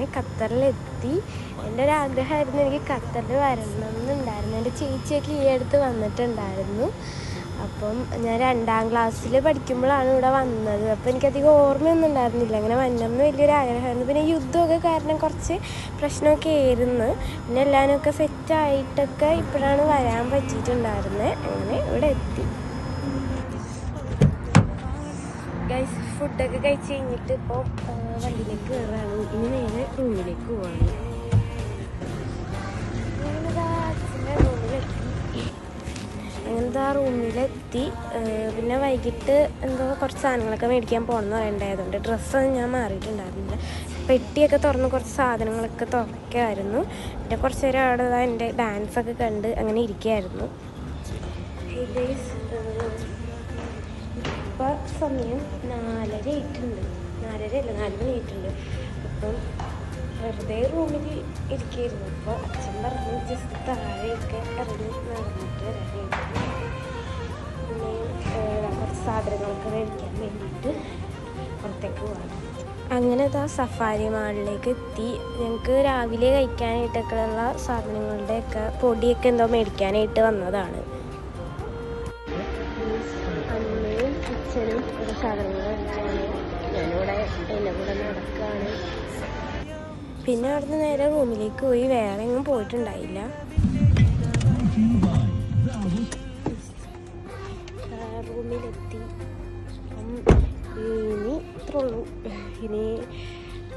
അങ്ങനെ ഖത്തറിലെത്തി. എൻ്റെ ഒരു ആഗ്രഹമായിരുന്നു എനിക്ക് ഖത്തറിൽ വരണം എന്നുണ്ടായിരുന്നു. എൻ്റെ ചേച്ചിയൊക്കെ ഈ അടുത്ത് വന്നിട്ടുണ്ടായിരുന്നു. അപ്പം ഞാൻ 2ാം ക്ലാസ്സിൽ പഠിക്കുമ്പോഴാണ് ഇവിടെ വന്നത്. അപ്പോൾ എനിക്കധികം ഓർമ്മയൊന്നും ഉണ്ടായിരുന്നില്ല. അങ്ങനെ വരണമെന്ന് വലിയൊരു ആഗ്രഹമായിരുന്നു. പിന്നെ യുദ്ധമൊക്കെ കാരണം കുറച്ച് പ്രശ്നമൊക്കെ ആയിരുന്നു. പിന്നെ എല്ലാവരുമൊക്കെ സെറ്റായിട്ടൊക്കെ ഇപ്പോഴാണ് വരാൻ പറ്റിയിട്ടുണ്ടായിരുന്നത്. അങ്ങനെ ഇവിടെ എത്തി. ഗൈസ്, ഫുഡൊക്കെ കഴിച്ച് കഴിഞ്ഞിട്ട് ഇപ്പോൾ വണ്ടിയിലേക്ക് കയറാണ്. ഇനി നേരെ റൂമിലേക്ക് പോവാണ്. അങ്ങനത്തെ ആ റൂമിലെത്തി. പിന്നെ വൈകിട്ട് എന്തോ കുറച്ച് സാധനങ്ങളൊക്കെ മേടിക്കാൻ പോകണമെന്ന് പറയണ്ടായതുകൊണ്ട് ഡ്രസ്സൊന്നും ഞാൻ മാറിയിട്ടുണ്ടായിരുന്നില്ല. പെട്ടിയൊക്കെ തുറന്ന് കുറച്ച് സാധനങ്ങളൊക്കെ തുറക്കായിരുന്നു. പിന്നെ കുറച്ച് നേരം അവിടെ എൻ്റെ ഡാൻസൊക്കെ കണ്ട് അങ്ങനെ ഇരിക്കുകയായിരുന്നു. ഇപ്പോൾ സമയം 4:30 ആയിട്ടുണ്ട്. 4:30 അല്ല, 4 മണി ആയിട്ടുണ്ട്. അപ്പം വെറുതെ റൂമിൽ ഇരിക്കുകയായിരുന്നു. അപ്പോൾ അച്ഛൻ പറഞ്ഞു ജസ്റ്റ് താഴെയൊക്കെ ഇറങ്ങി നടന്നിട്ട് വരാനായിട്ട്. പിന്നെ കുറച്ച് സാധനങ്ങളൊക്കെ മേടിക്കാൻ വേണ്ടിയിട്ട് പുറത്തേക്ക് പോകാം. അങ്ങനെ ഇതാ സഫാരി മാളിലേക്ക് എത്തി. ഞങ്ങൾക്ക് രാവിലെ കഴിക്കാനായിട്ടൊക്കെയുള്ള സാധനങ്ങളുടെയൊക്കെ പൊടിയൊക്കെ എന്തോ മേടിക്കാനായിട്ട് വന്നതാണ്. അമ്മയും അച്ഛനും ഇവിടെ സാധനങ്ങൾ മേടിച്ചാണ്. ഞാനിവിടെ എൻ്റെ കൂടെ നടക്കുകയാണ്. പിന്നെ അവിടുന്ന് നേരെ റൂമിലേക്ക് പോയി. വേറെ എങ്ങും പോയിട്ടുണ്ടായില്ല. റൂമിലെത്തി. ഇനി ഇത്രേ ഉള്ളൂ. ഇനി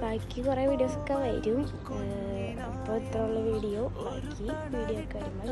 ബാക്കി കുറേ വീഡിയോസൊക്കെ വരും. അപ്പോൾ ഇത്രയുള്ള വീഡിയോ. ബാക്കി വീഡിയോ ഒക്കെ വരുമ്പോൾ